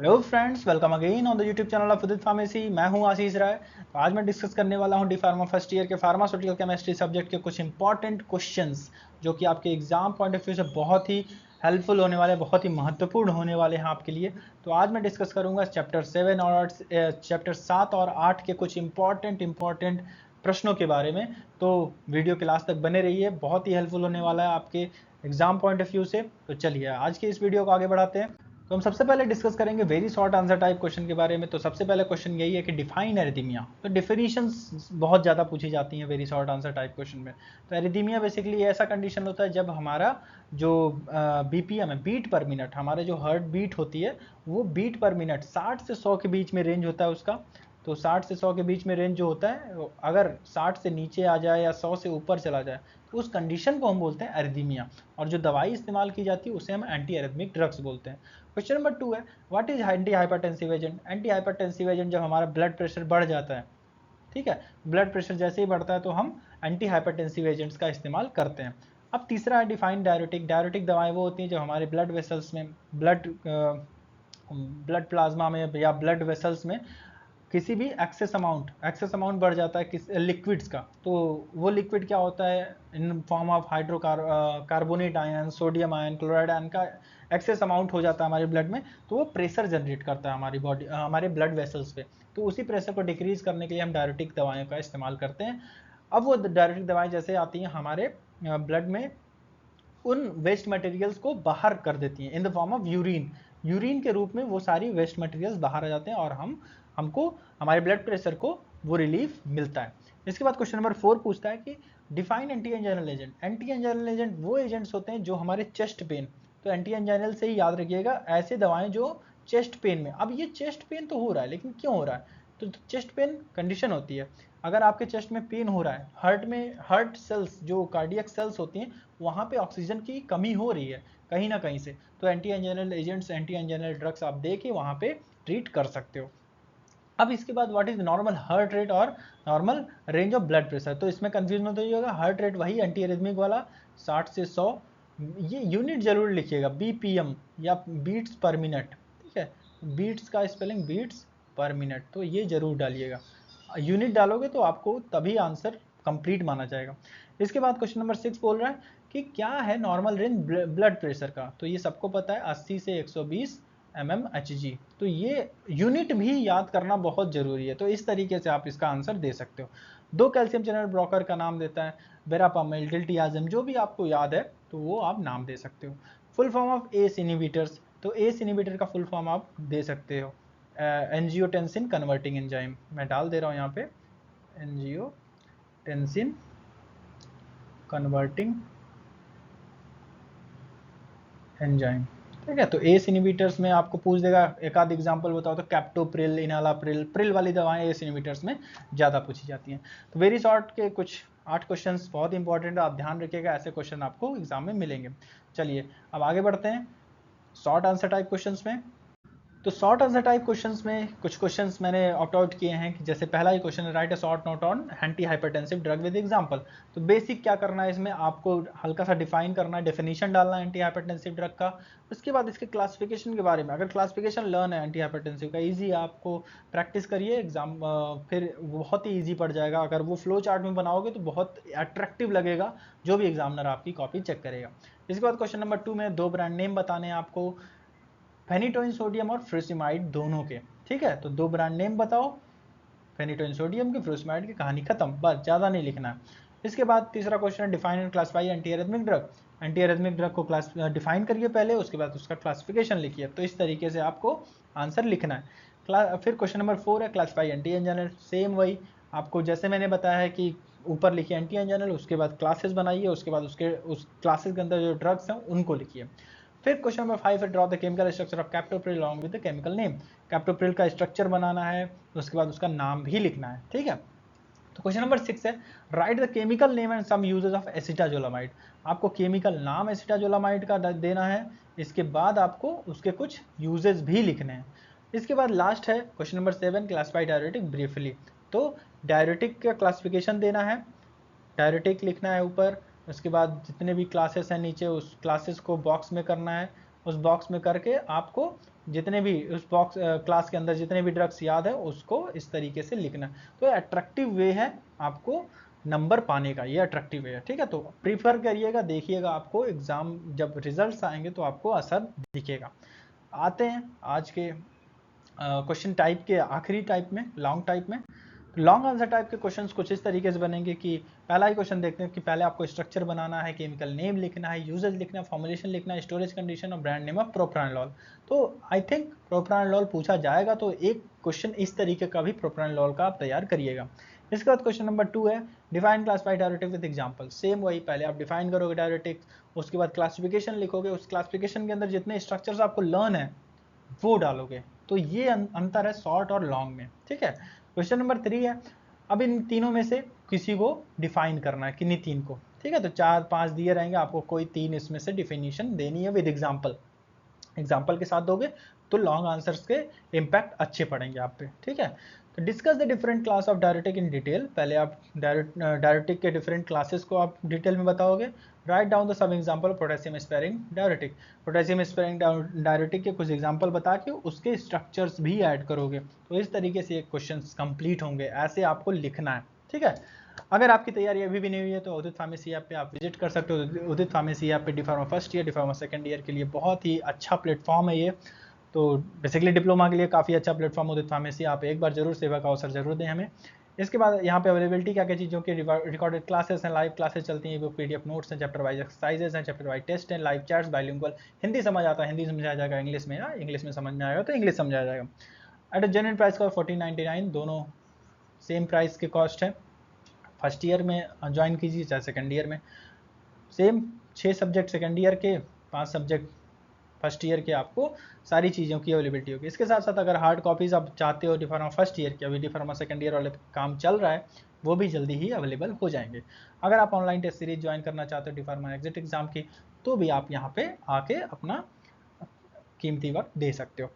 Hello friends, welcome again on the YouTube channel of Udit pharmacy. मैं हूं आशीष राय। तो आज मैं डिस्कस करने वाला हूं डी फार्मा फर्स्ट ईयर के फार्मास्यूटिकल केमिस्ट्री सब्जेक्ट के कुछ इंपॉर्टेंट क्वेश्चंस जो कि आपके एग्जाम पॉइंट ऑफ व्यू से बहुत ही हेल्पफुल होने वाले, बहुत ही महत्वपूर्ण होने वाले हैं आपके लिए। तो आज मैं डिस्कस करूंगा चैप्टर 7 और 8 के कुछ इंपॉर्टेंट प्रश्नों के बारे में। तो वीडियो के लास्ट तक बने रहिए, बहुत ही हेल्पफुल होने वाला है आपके एग्जाम पॉइंट ऑफ व्यू से। तो चलिए आज के इस वीडियो को आगे बढ़ाते हैं। तो हम सबसे पहले डिस्कस करेंगे very short answer type question के बारे में। तो सबसे पहले क्वेश्चन यही है कि डिफाइन एरिथमिया। तो डिफिनीशंस बहुत ज़्यादा पूछी जाती हैं very short answer type question में। तो एरिथमिया बेसिकली ऐसा कंडीशन होता है जब हमारा जो बीपीएम है, बीट पर मिनट, हमारे जो हार्ट बीट होती है वो बीट पर मिनट 60 से 100 के बीच में रेंज होता है उसका। तो 60 से 100 के बीच में रेंज जो होता है, अगर 60 से नीचे आ जाए या 100 से ऊपर चला जाए तो उस कंडीशन को हम बोलते हैं एरिथमिया। और जो दवाई इस्तेमाल की जाती है उसे हम एंटी एरिथमिक ड्रग्स बोलते हैं। क्वेश्चन नंबर 2 है, what is anti hypertensive agent. Anti hypertensive agent जब हमारा ब्लड प्रेशर बढ़ जाता है, ठीक है, ब्लड प्रेशर जैसे ही बढ़ता है तो हम एंटी हाइपरटेंसिव एजेंट्स का इस्तेमाल करते हैं। अब तीसरा है डिफाइन डायरेटिक। डायरेटिक दवाएं वो होती हैं जो हमारे ब्लड वेसल्स में, ब्लड प्लाज्मा में या ब्लड वेसल्स में किसी भी एक्सेस अमाउंट बढ़ जाता है किस लिक्विड्स का, तो वो लिक्विड क्या होता है, in form of carbonate ion, sodium ion, chloride ion का एक्सेस अमाउंट हो जाता है हमारे ब्लड में, तो वो प्रेशर जनरेट करता है हमारी बॉडी, हमारे ब्लड वेसल्स पे। तो उसी प्रेशर को डिक्रीज करने के लिए हम डायरेटिक दवाओं का इस्तेमाल करते हैं। अब वो डायरेटिक दवाएं जैसे आती हैं हमारे ब्लड में, उन वेस्ट मटेरियल्स को बाहर कर देती हैं in the form of urine के रूप में वो सारी वेस्ट मटेरियल्स बाहर आ जाते हैं और हमको हमारे ब्लड प्रेशर को वो रिलीफ मिलता है। इसके बाद क्वेश्चन नंबर 4 पूछता है कि define anti anginal agent. Anti anginal agent वो एजेंट्स होते हैं जो हमारे चेस्ट पेन, तो एंटी एंजाइनल से ही याद रखिएगा, ऐसे दवाएं जो चेस्ट पेन में, अब ये चेस्ट पेन तो हो रहा है लेकिन क्यों हो रहा है, तो चेस्ट पेन कंडीशन होती है, अगर आपके चेस्ट में पेन हो रहा है, हार्ट में हार्ट सेल्स जो कार्डियक सेल्स होती हैं वहाँ पे ऑक्सीजन की कमी हो रही है कहीं ना कहीं से, तो anti anginal agents, anti anginal drugs आप दे के वहाँ पे ट्रीट कर सकते हो। अब इसके बाद what is normal heart rate और normal range of blood pressure. तो इसमें कंफ्यूजन होता ही होगा, हार्ट रेट वही एंटी एरिथमिक वाला 60 से 100, ये यूनिट जरूर लिखिएगा बीपीएम या बीट्स पर मिनट, ठीक है, बीट्स का स्पेलिंग बीट्स पर मिनट, तो ये जरूर डालिएगा, यूनिट डालोगे तो आपको तभी आंसर कंप्लीट माना जाएगा। इसके बाद क्वेश्चन नंबर 6 बोल रहा है कि क्या है नॉर्मल रेंज ब्लड प्रेशर का। तो ये सबको पता है 80 से 120 mmHg। तो ये यूनिट भी याद करना बहुत जरूरी है, तो इस तरीके से आप इसका आंसर दे सकते हो। 2 कैल्शियम चैनल ब्लॉकर का नाम देता है, वेरापामिल, डिल्टियाजिम, जो भी आपको याद है तो वो आप नाम दे सकते हो। Full form of ACE inhibitors, तो एस इनिबिटर का फुल फॉर्म आप दे सकते हो एंजियोटेंसिन कन्वर्टिंग एंजाइम, मैं डाल दे रहा हूँ यहाँ पे एंजियोटेंसिन कन्वर्टिंग एंजाइम, ठीक है। तो एस इनिबिटर्स में आपको पूछ देगा, एक आध एग्जांपल बताओ, तो कैप्टोप्रिल, इनालाप्रिल, प्रिल वाली दवाएं एस इनिबिटर्स में ज़्यादा पूछी जाती हैं। तो वेरी शॉर्ट के कुछ 8 क्वेश्चंस बहुत इंपॉर्टेंट है, आप ध्यान रखिएगा, ऐसे क्वेश्चन आपको एग्जाम में मिलेंगे। चलिए अब आगे बढ़ते हैं शॉर्ट आंसर टाइप क्वेश्चंस में। तो शॉर्ट आंसर टाइप क्वेश्चंस में कुछ क्वेश्चंस मैंने ऑप्ट आउट किए हैं कि जैसे पहला ही क्वेश्चन है, right a short note on anti hypertensive drug with example. तो बेसिक क्या करना है इसमें, आपको हल्का सा डिफाइन करना है, डेफिनेशन डालना है एंटी हाइपरटेंसिव ड्रग का। उसके बाद इसके क्लासिफिकेशन के बारे में, अगर क्लासिफिकेशन लर्न है एंटी हाइपरटेंसिव का, ईजी आपको प्रैक्टिस करिए, एग्जाम फिर बहुत ही ईजी पड़ जाएगा। अगर वो फ्लो चार्ट में बनाओगे तो बहुत अट्रैक्टिव लगेगा जो भी एग्जामिनर आपकी कॉपी चेक करेगा। इसके बाद क्वेश्चन नंबर 2 में 2 ब्रांड नेम बताने हैं आपको, फेनिटोइन सोडियम और फ्रूसिमाइड दोनों के, ठीक है। तो 2 ब्रांड नेम बताओ, फेनिटोइन सोडियम की, फ्रूसिमाइड की, कहानी खत्म, बस ज़्यादा नहीं लिखना है। इसके बाद तीसरा क्वेश्चन है define and classify anti arrhythmic drug. Anti arrhythmic drug को डिफाइन करिए पहले, उसके बाद उसका क्लासिफिकेशन लिखिए। तो इस तरीके से आपको आंसर लिखना है। फिर क्वेश्चन नंबर 4 है क्लासिफाई एंटी एंजाइनल, सेम वही आपको जैसे मैंने बताया है कि ऊपर लिखिए एंटी एंजाइनल, उसके बाद क्लासेस बनाइए, उसके बाद उस क्लासेस के अंदर जो ड्रग्स हैं उनको लिखिए। फिर क्वेश्चन नंबर 5 है draw the chemical structure of captopril along with the chemical name. Captopril का स्ट्रक्चर बनाना है, उसके बाद उसका नाम भी लिखना है, ठीक है। तो क्वेश्चन नंबर 6 है write the chemical name and some uses of acetazolamide. आपको केमिकल नाम एसिटाजोलामाइड का देना है, इसके बाद आपको उसके कुछ यूजेस भी लिखने हैं। इसके बाद लास्ट है question number 7 classify diuretic briefly. तो डायरेटिक का क्लासिफिकेशन देना है, डायरेटिक लिखना है ऊपर, उसके बाद जितने भी क्लासेस हैं नीचे उस क्लासेस को बॉक्स में करना है, उस बॉक्स में करके आपको जितने भी उस बॉक्स क्लास के अंदर जितने भी ड्रग्स याद है उसको इस तरीके से लिखना। तो अट्रैक्टिव वे है आपको नंबर पाने का, ये अट्रैक्टिव वे है, ठीक है। तो प्रीफर करिएगा, देखिएगा, आपको एग्जाम जब रिजल्ट्स आएंगे तो आपको असर दिखेगा। आते हैं आज के क्वेश्चन टाइप के आखिरी टाइप में, लॉन्ग टाइप में। लॉन्ग आंसर टाइप के क्वेश्चंस कुछ इस तरीके से बनेंगे कि पहला ही क्वेश्चन देखते हैं कि पहले आपको स्ट्रक्चर बनाना है, केमिकल नेम लिखना है, यूजेज लिखना है, फॉर्मुलेशन लिखना है, स्टोरेज कंडीशन और ब्रांड नेम ऑफ प्रोप्रानोल। तो आई थिंक प्रोप्रानोल पूछा जाएगा, तो एक क्वेश्चन इस तरीके का भी प्रोप्रानोल का आप तैयार करिएगा। इसके बाद क्वेश्चन नंबर 2 है define classified diuretic with example. Same वही, पहले आप डिफाइन करोगे डायरेटिक, उसके बाद क्लासिफिकेशन लिखोगे, उस क्लासिफिकेशन के अंदर जितने स्ट्रक्चर्स आपको लर्न है वो डालोगे। तो ये अंतर है शॉर्ट और लॉन्ग में, ठीक है। क्वेश्चन नंबर 3 है, अब इन तीनों में से किसी को डिफाइन करना है, किन्हीं तीन को, ठीक है। तो 4-5 दिए रहेंगे, आपको कोई 3 इसमें से डिफिनीशन देनी है विद एग्जाम्पल। एग्जाम्पल के साथ दोगे तो लॉन्ग आंसर्स के इम्पैक्ट अच्छे पड़ेंगे आप पे, ठीक है। तो discuss the different class of diuretic in detail. पहले आप डायरेटिक के डिफरेंट क्लासेस को आप डिटेल में बताओगे। Write down the sub example potassium sparing diuretic. Potassium sparing diuretic के कुछ एग्जाम्पल बता के उसके स्ट्रक्चर्स भी ऐड करोगे। तो इस तरीके से ये क्वेश्चन कंप्लीट होंगे, ऐसे आपको लिखना है, ठीक है। अगर आपकी तैयारी अभी भी नहीं हुई है तो उदित फार्मेसी ऐप पे आप विजिट कर सकते हो। उदित फार्मेसी ऐप पे D Pharma first year, D Pharma second year के लिए बहुत ही अच्छा प्लेटफॉर्म है ये। तो बेसिकली डिप्लोमा के लिए काफ़ी अच्छा प्लेटफॉर्म उदित फार्मेसी, आप एक बार जरूर सेवा का अवसर जरूर दें हमें। इसके बाद यहाँ पे अवेलेबिलिटी क्या क्या चीज़ों की, रिकॉर्डेड क्लासेस हैं, लाइव क्लासेस चलती हैं, बुक पीडीएफ नोट्स हैं, चैप्टर वाइज एक्सरसाइजेस हैं, चैप्टर वाइज टेस्ट हैं, लाइव चैट्स, बाइलिंगुअल, हिंदी समझ आता है हिंदी समझाया जाएगा, इंग्लिश में या इंग्लिश में समझ में आएगा तो इंग्लिश समझाया जाएगा। एट अ जेन्युइन प्राइस का 1499, दोनों सेम प्राइस के कॉस्ट है। फर्स्ट ईयर में ज्वाइन कीजिए चाहे सेकेंड ईयर में, सेम 6 सब्जेक्ट सेकेंड ईयर के, 5 सब्जेक्ट फर्स्ट ईयर के, आपको सारी चीज़ों की अवेलेबिलिटी होगी। इसके साथ साथ अगर हार्ड कॉपीज़ आप चाहते हो डिफार्मा फर्स्ट ईयर की, अभी डिफार्मा सेकेंड ईयर वाले काम चल रहा है, वो भी जल्दी ही अवेलेबल हो जाएंगे। अगर आप ऑनलाइन टेस्ट सीरीज ज्वाइन करना चाहते हो डिफार्मा एग्जिट एग्जाम की, तो भी आप यहाँ पे आके अपना कीमती वक्त दे सकते हो।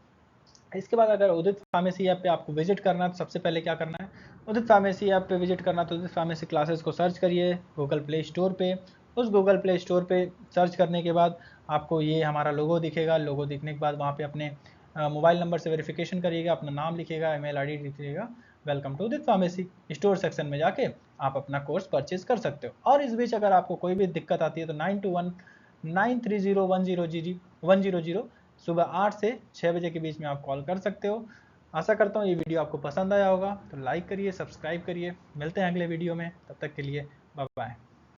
इसके बाद अगर उदित फार्मेसी ऐप पे आपको विजिट करना है तो सबसे पहले क्या करना है, उदित फार्मेसी ऐप पे विजिट करना, तो उदित फार्मेसी क्लासेस को सर्च करिए गूगल प्ले स्टोर पे। उस गूगल प्ले स्टोर पे सर्च करने के बाद आपको ये हमारा लोगो दिखेगा। लोगो दिखने के बाद वहाँ पे अपने मोबाइल नंबर से वेरिफिकेशन करिएगा, अपना नाम लिखिएगा, ईमेल आईडी लिखिएगा, welcome to Udit pharmacy. Store section में जाके आप अपना कोर्स परचेज कर सकते हो। और इस बीच अगर आपको कोई भी दिक्कत आती है तो 9219301000 सुबह 8 से 6 बजे के बीच में आप कॉल कर सकते हो। आशा करता हूँ ये वीडियो आपको पसंद आया होगा, तो लाइक करिए, सब्सक्राइब करिए। मिलते हैं अगले वीडियो में, तब तक के लिए बाय बाय।